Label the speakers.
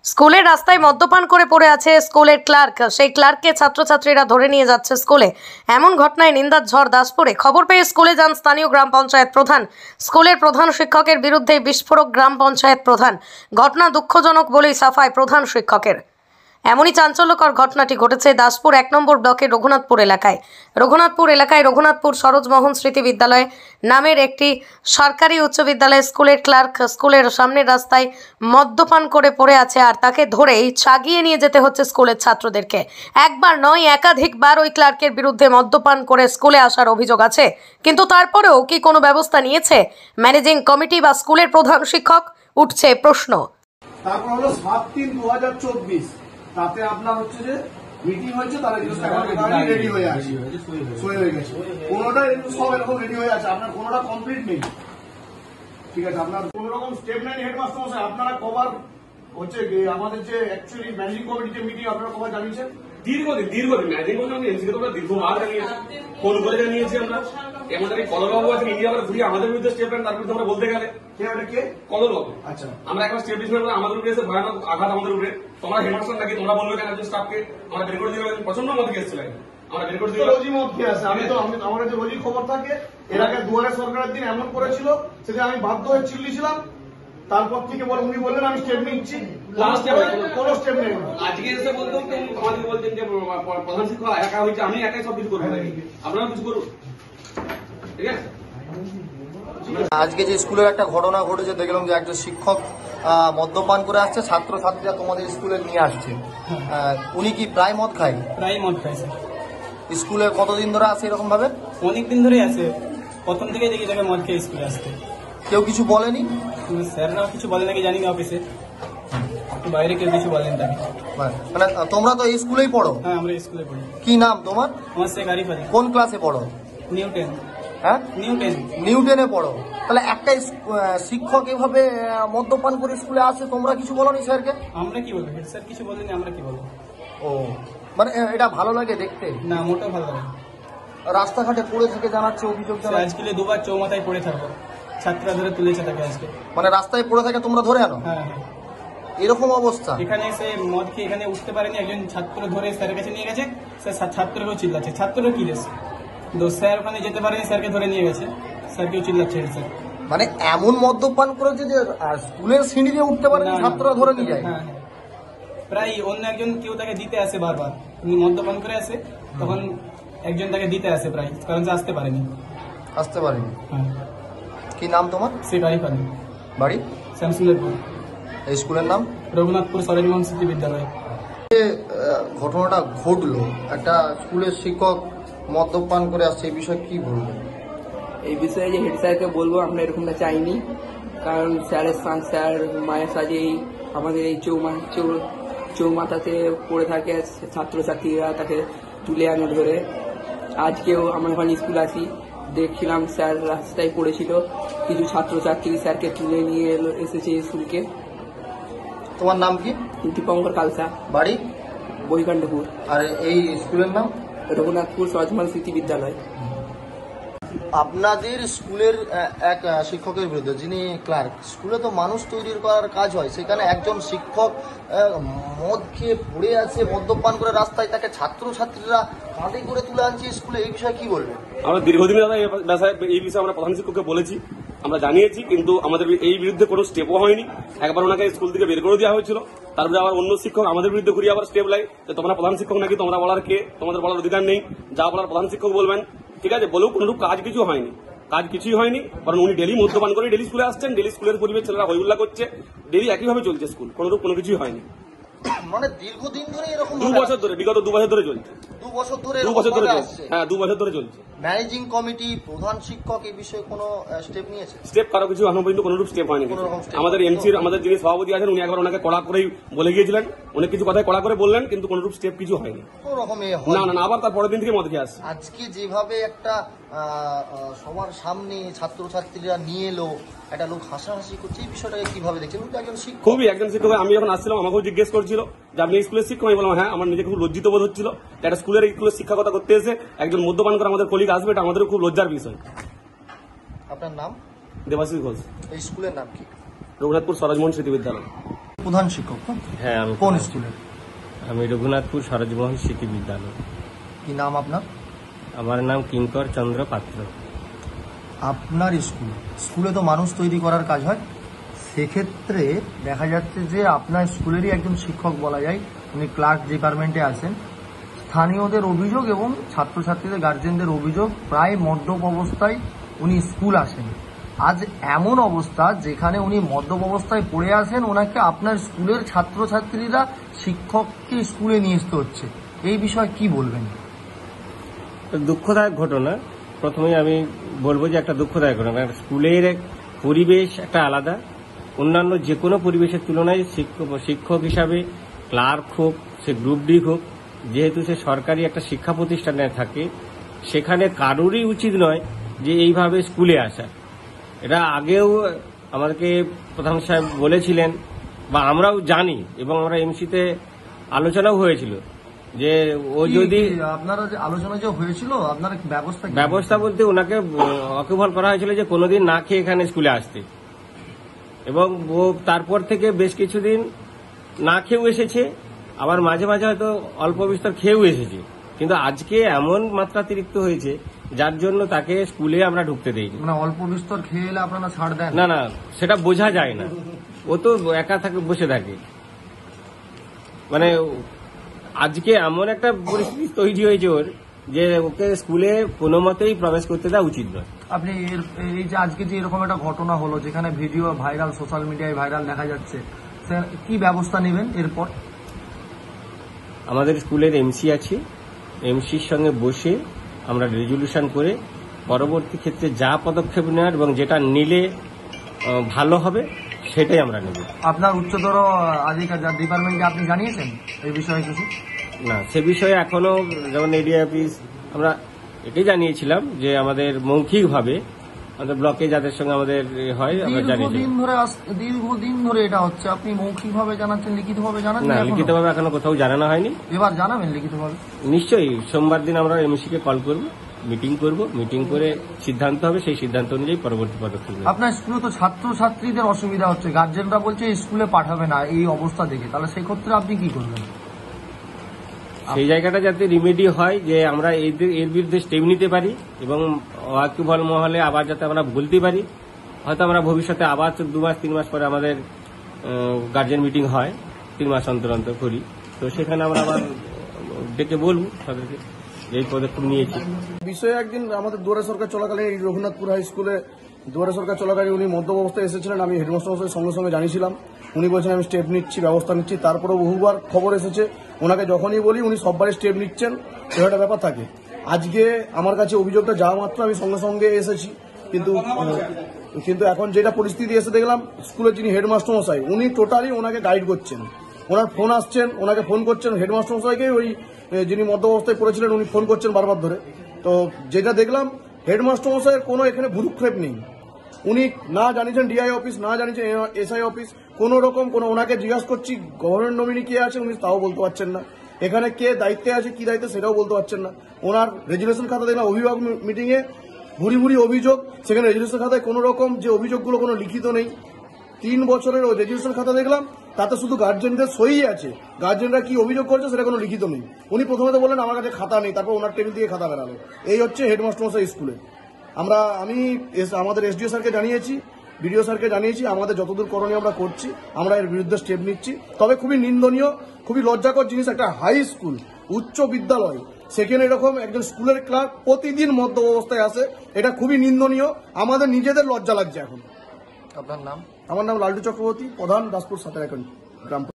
Speaker 1: স্কুলের রাস্তায় মদ্যপান করে পড়ে আছে স্কুলের ক্লার্ক। সেই ক্লার্ককে ছাত্রছাত্রীরা ধরে নিয়ে যাচ্ছে স্কুলে। এমন ঘটনায় নিন্দার ঝড় দাসপুরে। খবর পেয়ে স্কুলে যান স্থানীয় গ্রাম পঞ্চায়েত প্রধান। স্কুলের প্রধান শিক্ষকের বিরুদ্ধে বিস্ফোরক গ্রাম পঞ্চায়েত প্রধান। ঘটনা দুঃখজনক বলেই সাফাই প্রধান শিক্ষকের। এমনই চাঞ্চল্যকর ঘটনাটি ঘটেছে দাসপুর 1 নম্বর ব্লকের রঘুনাথপুর এলাকায়। রঘুনাথপুর সরোজমোহন স্মৃতি বিদ্যালয় নামের একটি সরকারি উচ্চ বিদ্যালয় স্কুলের ক্লার্ক স্কুলের সামনের রাস্তায় মদ্যপান করে পড়ে আছে, আর তাকে ধরেই চাগিয়ে নিয়ে যেতে হচ্ছে স্কুলের ছাত্রদেরকে। একবার নয়, একাধিকবার ওই ক্লার্কের বিরুদ্ধে মদ্যপান করে স্কুলে আসার অভিযোগ আছে, কিন্তু তারপরেও কি কোনো ব্যবস্থা নিয়েছে ম্যানেজিং কমিটি বা স্কুলের প্রধান শিক্ষক? উঠছে প্রশ্ন।
Speaker 2: তারপর হলো 7/3/2024 তাতে আপনার হচ্ছে যে মিটিং হয়েছে, তারা রেডি হয়ে আছে, সই হয়ে গেছে। কোনোটা সব এরকম রেডি হয়ে আছে, আপনার কোনোটা কমপ্লিট নেই। ঠিক আছে, আপনার কোন রকম স্টেপ নেই হেডমাস্টার মশাই। আপনারা কবার হচ্ছে আমাদের যে অ্যাকচুয়ালি ম্যানেজিং কমিটি যে মিটিং আপনারা কবার জানিয়েছেন?
Speaker 3: দীর্ঘদিন ম্যানেজিং কমিটি আমি এমসিকে তো দীর্ঘবার জানিয়েছি, ফোন করে জানিয়েছি আমরা। আমাদের এই কলবাবু আছে, ইন্ডিয়া আমরা ঘুরিয়ে আমাদের বিরুদ্ধে স্টেপ নেন, তার বিরুদ্ধে আমরা বলতে গেলে
Speaker 2: কে
Speaker 3: কলবাবু।
Speaker 2: আচ্ছা,
Speaker 3: আমরা একবার স্টেপ দিয়েছিলাম, আমাদের উপরে এসে ভয়ানক আঘাত আমাদের উপরে। তোমরা হেডমাস্টার নাকি তোমরা বলবে কেন একজন স্টাফকে? আমরা বের করে দিয়ে প্রচন্ড মধ্যে এসেছিলাম, আমরা বের করে দিয়ে
Speaker 2: রোজই মধ্যে আছে। আমার কাছে রোজই খবর থাকে। এর আগে দুয়ারে সরকারের দিন এমন করেছিল, সেদিন আমি বাধ্য হয়ে চিল্লিছিলাম। তারপর থেকে উনি বললেন আমি স্টেপ নিচ্ছি, কোনো স্টেপ নেই।
Speaker 3: আজকে এসে বলতেও আমাদের বলছেন যে প্রধান শিক্ষক একা হয়েছে, আমি একাই সব কিছু করবো, আপনারা কিছু করুন। ঠিক আছে,
Speaker 4: আজকে যে স্কুলের একটা ঘটনা ঘটেছে, দেখলাম যে একটা শিক্ষক মদ্যপান করে আসছে, ছাত্রছাত্রীরা তোমাদের স্কুলে নিয়ে আসছে। উনি কি প্রায় মদ খায়?
Speaker 5: প্রায় মদ খায় স্যার।
Speaker 4: স্কুলে কতদিন ধরে আসে এরকম ভাবে?
Speaker 5: অনেকদিন ধরেই আছে, প্রথম থেকে দেখি তাকে মদ খেয়ে স্কুলে আসতে।
Speaker 4: কেউ কিছু বলেনি?
Speaker 5: স্যাররাও কিছু বলে নাকি জানি না, অফিসে বাইরে কেউ কিছু বলেন তাকে।
Speaker 4: মানে তোমরা তো এই স্কুলেই পড়ো?
Speaker 5: হ্যাঁ, আমরা স্কুলে পড়ি।
Speaker 4: কি নাম তোমার?
Speaker 5: আমার শেখ আরিফ আলী।
Speaker 4: কোন ক্লাসে পড়ো?
Speaker 5: নিউ 10।
Speaker 4: হ্যাঁ,
Speaker 5: নিউ 10
Speaker 4: 10-এ পড়ো। তাহলে একটা শিক্ষক এভাবে মদ্যপান করে স্কুলে আসে, তোমরা কিছু বলোনি স্যারকে?
Speaker 5: আমরা কি বলবো, স্যার কিছু বলেনি, আমরা কি বলবো?
Speaker 4: ও, মানে এটা ভালো লাগে দেখতে?
Speaker 5: না, মোটেও ভালো লাগে।
Speaker 4: রাস্তাঘাটে পড়ে থেকে জানাচ্ছে, অভিযোগ জানাচ্ছে।
Speaker 5: আজকে 2 বার চৌমাথায় পড়ে থাকবো, ছাত্ররা ধরে তুলেছে তাকে আজকে।
Speaker 4: মানে রাস্তায় পড়ে থাকে তোমরা ধরে আনো?
Speaker 5: হ্যাঁ হ্যাঁ,
Speaker 4: এরকম অবস্থা।
Speaker 5: এখানে এসে মদ খেয়ে এখানে উঠতে পারেনি, একজন ছাত্র ধরে স্যারের কাছে নিয়ে গেছে। স্যার ছাত্রকেও চিল্লাচ্ছে, ছাত্ররা কি রেস তো স্যার ওখানে যেতে পারেনি, স্যারকে ধরে নিয়ে গেছে, স্যারকেও চিল্লাচ্ছে স্যার।
Speaker 4: মানে এমন মদ্যপান করেছে যে স্কুলের সিঁড়ি দিয়ে উঠতে পারেনি, ছাত্ররা ধরে নিয়ে যায়।
Speaker 5: হ্যাঁ, প্রায় অন্য একজন কেউ তাকে দিতে আসে বারবার। উনি মদ্যপান করে আসে, তখন একজন তাকে দিতে আসে প্রায়, কারণ সে আসতে পারেনি।
Speaker 4: হ্যাঁ। কি নাম তোমার?
Speaker 5: শেখ আরিফ আলী।
Speaker 4: বাড়ি?
Speaker 5: শ্যামসুন্দরপুর।
Speaker 4: এই স্কুলের নাম?
Speaker 5: রঘুনাথপুর সরোজমোহন স্মৃতি বিদ্যালয়।
Speaker 4: ঘটনাটা ঘটলো, একটা স্কুলের শিক্ষক মদ্যপান করে আসছে, এই বিষয়ে কি বলবো?
Speaker 6: এই বিষয়ে যে হেড স্যারকে বলবো, আমরা এরকমটা চাইনি। কারণ স্যার মায়ের সাজেই আমাদের এই চৌমাথাতে পড়ে থাকে, ছাত্রছাত্রীরা তাকে তুলে আনে ধরে। আজকেও আমরা যখন স্কুল আসি দেখছিলাম স্যার রাস্তায় পড়েছিল, কিছু ছাত্রছাত্রী স্যারকে তুলে নিয়ে এসেছে স্কুলকে।
Speaker 4: তোমার নাম কি?
Speaker 6: দীপঙ্কর কালসা।
Speaker 4: বাড়ি?
Speaker 6: বৈকান্তপুর।
Speaker 4: আর এই স্কুলের নাম?
Speaker 6: রঘুনাথপুর সরোজমোহন স্মৃতি বিদ্যালয়।
Speaker 4: আপনাদের স্কুলের এক শিক্ষকের বিরুদ্ধে, যিনি ক্লার্ক, স্কুলে তো মানুষ তৈরি করার কাজ হয়, সেখানে একজন শিক্ষক মদ খেয়ে পড়ে আছে, মদ্যপান করে রাস্তায়, তাকে ছাত্রছাত্রীরা কাঁধে করে তুলে আনছে স্কুলে, এই বিষয়ে কি বলবেন?
Speaker 3: আমরা দীর্ঘদিন এই বিষয়ে আমরা প্রধান শিক্ষককে বলেছি, আমরা জানিয়েছি, কিন্তু আমাদের এই বিরুদ্ধে কোনো স্টেপও হয়নি। একবার ওনাকে স্কুল থেকে বের করে দেওয়া হয়েছিল, তারপরে আবার অন্য শিক্ষক আমাদের বিরুদ্ধে ঘুরিয়ে আবার স্টেপ লাই যে তোমরা প্রধান শিক্ষক নাকি, তোমরা বলার কে? তোমাদের বলার অধিকার নেই, যা বলার প্রধান শিক্ষক বলবেন। ঠিক আছে, বলেও কোনোরূপ কাজ কিছুই হয়নি। কারণ উনি ডেলি মদ্যপান করে ডেলি স্কুলে আসছেন, ডেলি স্কুলের পরিবেশ ছেলেরা হইহুল্লা করছে, ডেলি একইভাবে চলছে স্কুল, কোনোরূপ কোনো কিছুই হয়নি।
Speaker 4: মানে দীর্ঘদিন ধরে এরকম?
Speaker 3: 2 বছর ধরে, বিগত 2 বছর ধরে চলছে।
Speaker 4: 2 বছর ধরে?
Speaker 3: 2 বছর ধরে চলছে। হ্যাঁ, 2 বছর ধরে চলছে।
Speaker 4: ম্যানেজিং কমিটি, প্রধান শিক্ষক এই বিষয়ে কোনো স্টেপ নিয়েছে?
Speaker 3: স্টেপ কারো কিছু এখনো পর্যন্ত কোনোরূপ স্টেপ হয়নি। আমাদের এমসির আমাদের যিনি সভাপতি আছেন, উনি একবার ওনাকে কড়া করেই বলে গিয়েছিলেন, অনেক কিছু কথায় কড়া করে বললেন, কিন্তু কোনোরূপ স্টেপ কিছু হয়নি। না, আবার তার পরের দিন থেকে মদ খেয়ে আসছে।
Speaker 4: আজকে যেভাবে একটা সবার সামনে ছাত্রছাত্রীরা নিয়ে এলো, একটা লোক হাসাহাসি করছে, এই বিষয়টাকে কিভাবে দেখছেন? একজন শিক্ষক,
Speaker 3: একজন শিক্ষক, আমি যখন আসছিলাম আমাকেও জিজ্ঞেস করছিল যে আপনি স্কুলের শিক্ষক? আমি বললাম হ্যাঁ। আমার নিজেকে খুব লজ্জিত বোধ হচ্ছিল, একটা স্কুলের শিক্ষকতা করতে এসে একজন মদ্যপান করে আমাদের কলিগ আসবে, এটা আমাদের খুব লজ্জার বিষয়।
Speaker 4: আপনার নাম?
Speaker 3: দেবাশিস ঘোষ।
Speaker 4: এই স্কুলের নাম কি?
Speaker 3: রঘুনাথপুর সরোজমোহন স্মৃতি বিদ্যালয়।
Speaker 4: প্রধান শিক্ষক তো?
Speaker 7: হ্যাঁ, আমি
Speaker 4: কোন স্কুলের?
Speaker 7: আমি রঘুনাথপুর সরোজমোহন স্মৃতি বিদ্যালয়।
Speaker 4: কি নাম আপনার?
Speaker 7: আমার নাম কিঙ্কর চন্দ্র পাত্র।
Speaker 4: আপনার স্কুলে তো মানুষ তৈরি করার কাজ হয়, সেক্ষেত্রে দেখা যাচ্ছে যে আপনার স্কুলেরই একজন শিক্ষক বলা যায়, উনি ক্লার্ক ডিপার্টমেন্টে আছেন। স্থানীয়দের অভিযোগ এবং ছাত্রছাত্রীদের গার্জেনদের অভিযোগ, প্রায় মদ্যপ অবস্থায় উনি স্কুল আসেন। আজ এমন অবস্থা যেখানে উনি মদ্যপ অবস্থায় পড়ে আসেন, ওনাকে আপনার স্কুলের ছাত্রছাত্রীরা শিক্ষককে স্কুলে নিয়ে আসতে হচ্ছে। এই বিষয়ে কি বলবেন?
Speaker 7: দুঃখদায়ক ঘটনা। প্রথমেই আমি বলবো যে একটা দুঃখদায়ক ঘটনা। স্কুলের পরিবেশ একটা আলাদা, অন্যান্য যে কোনো পরিবেশের তুলনায় শিক্ষক হিসাবে ক্লার্ক হোক, সে গ্রুপ ডি হোক, যেহেতু সে সরকারি একটা শিক্ষা প্রতিষ্ঠানে থাকে, সেখানে কারোরই উচিত নয় যে এইভাবে স্কুলে আসা। এটা আগেও আমাদেরকে প্রধান সাহেব বলেছিলেন, বা আমরাও জানি, এবং আমরা এমসিতে আলোচনাও হয়েছিল যে ও যদি
Speaker 4: আপনারা যে আলোচনা যে হয়েছিল, আপনারা
Speaker 7: ব্যবস্থা বলতে ওনাকে অকুপাল করা হয়েছিল যে কোনোদিন না খেয়ে এখানে স্কুলে আসতে, এবং ও তারপর থেকে বেশ কিছুদিন না খেয়েও এসেছে, আবার মাঝে মাঝে হয়তো অল্প বিস্তর খেয়েও এসেছে। কিন্তু আজকে এমন মাত্রাতিরিক্ত হয়েছে যার জন্য তাকে স্কুলে আমরা ঢুকতে দেইনি।
Speaker 4: মানে অল্প বিস্তর খেয়ে এলে আপনারা ছাড় দেন?
Speaker 7: না না, সেটা বোঝা যায় না। ও তো একা থাকে, বসে থাকে। মানে আজকে এমন একটা পরিস্থিতি তৈরি হয়েছে ওর, যে ওকে স্কুলে কোনো মতেই প্রবেশ করতে দেওয়া উচিত নয়।
Speaker 4: আপনি এই যে আজকে যে এরকম একটা ঘটনা হলো, যেখানে ভিডিও ভাইরাল, সোশ্যাল মিডিয়ায় ভাইরাল দেখা যাচ্ছে, কি ব্যবস্থা নেবেন এরপর?
Speaker 7: আমাদের স্কুলের এমসি আছে, এমসির সঙ্গে বসে আমরা রেজলিউশন করে পরবর্তী ক্ষেত্রে যা পদক্ষেপ নেওয়ার এবং যেটা নিলে ভালো হবে সেটাই আমরা নেব।
Speaker 4: আপনার উচ্চতর আধিকারিক ডিপার্টমেন্টে আপনি জানিয়েছেন এই বিষয়ে কিছু?
Speaker 7: না, সে বিষয়ে এখনো, যেমন এডিআই অফিস, আমরা এটাই জানিয়েছিলাম যে আমাদের মৌখিকভাবে আমাদের ব্লকে যাদের সঙ্গে আমাদের হয় আমরা জানিয়েছি।
Speaker 4: দীর্ঘদিন ধরে এটা হচ্ছে, আপনি মৌখিকভাবে জানাচ্ছেন, লিখিতভাবে জানান
Speaker 7: না, লিখিতভাবে এখনো কোথাও জানানো হয়নি।
Speaker 4: এবার জানাবেন লিখিতভাবে?
Speaker 7: নিশ্চয়ই, সোমবার দিন আমরা এমসিকে কল করব, মিটিং করব, মিটিং করে সিদ্ধান্ত হবে, সেই সিদ্ধান্ত অনুযায়ী পরবর্তী পদক্ষেপ নেব।
Speaker 4: আপনার স্কুলে তো ছাত্রছাত্রীদের অসুবিধা হচ্ছে, গার্জেনরা বলছে স্কুলে পাঠাবে না এই অবস্থা দেখে, তাহলে সেই ক্ষেত্রে আপনি কি করবেন?
Speaker 7: সেই জায়গাটা যাতে রিমেডি হয়, যে আমরা এর বিরুদ্ধে স্টেপ নিতে পারি এবং ওয়াকিবহাল মহলে আবার যাতে আমরা বলতে পারি। হয়তো আমরা ভবিষ্যতে আবার 2 মাস 3 মাস পরে আমাদের গার্জেন মিটিং হয়, 3 মাস অন্তর অন্তর করি, তো সেখানে আমরা আবার ডেকে বলবো তাদেরকে এই পদক্ষেপ নিয়েছি।
Speaker 2: বিষয়ে একদিন আমাদের দুয়ারে সরকার চলাকালীন এই রঘুনাথপুর হাই স্কুলে দুয়ারে সরকার চলাকালীন উনি মদ্যপ অবস্থায় এসেছিলেন। আমি হেডমাস্টার মশাইয়ের সঙ্গে সঙ্গে জানিয়েছিলাম, উনি বলছেন আমি স্টেপ নিচ্ছি, ব্যবস্থা নিচ্ছি। তারপরে বহুবার খবর এসেছে, ওনাকে যখনই বলি উনি সববারই স্টেপ নিচ্ছেন, এরকম একটা ব্যাপার থাকে। আজকে আমার কাছে অভিযোগটা যাওয়া মাত্র আমি সঙ্গে সঙ্গে এসেছি, কিন্তু এখন যেটা পরিস্থিতি এসে দেখলাম, স্কুলের যিনি হেডমাস্টার মশাই উনি টোটালি ওনাকে গাইড করছেন। ওনার ফোন আসছেন, ওনাকে ফোন করছেন, হেডমাস্টার মশাইকে ওই যিনি মদ্য অবস্থায় পড়েছিলেন উনি ফোন করছেন বারবার ধরে। তো যেটা দেখলাম, হেডমাস্টার মশাইয়ের কোনো এখানে ভুরুক্ষেপ নেই। উনি না জানিয়েছেন ডিআই অফিস, না জানিয়েছেন এসআই অফিস, কোন রকম ওনাকে জিজ্ঞাসা করছি গভর্নমেন্ট নমিনি কে আছে, উনি তাও বলতে পারছেন না। এখানে কে দায়িত্বে আছে, কি দায়িত্বে সেটাও বলতে পারছেন না। ওনার রেজুলেশন খাতা দেখলাম অভিভাবক মিটিং এ ভুরি ভুরি অভিযোগ, সেখানে রেজুলেশন খাতায় কোন রকম যে অভিযোগগুলো কোনো লিখিত নেই। 3 বছরের রেজুলেশন খাতা দেখলাম, তাতে শুধু গার্জেনদের সই আছে, গার্জেনরা কি অভিযোগ করছে সেটা কোনো লিখিত নেই। উনি প্রথমে তো বললেন আমার কাছে খাতা নেই, তারপর ওনার টেবিল থেকে খাতা বেরালো। এই হচ্ছে হেডমাস্টার মশাই স্কুলে। আমি আমাদের এসডিও স্যারকে জানিয়েছি, বিডিও স্যারকে জানিয়েছি, আমাদের যতদূর করণীয় আমরা করছি, আমরা এর বিরুদ্ধে স্টেপ নিচ্ছি। তবে খুবই নিন্দনীয়, খুবই লজ্জাকর জিনিস, একটা হাই স্কুল, উচ্চ বিদ্যালয়, সেখানে এরকম একজন স্কুলের ক্লার্ক প্রতিদিন মদ্য অবস্থায় আসে, এটা খুবই নিন্দনীয়। আমাদের নিজেদের লজ্জা লাগছে এখন।
Speaker 4: আপনার নাম?
Speaker 2: আমার নাম লালটু চক্রবর্তী, প্রধান দাসপুর 17 গ্রাম।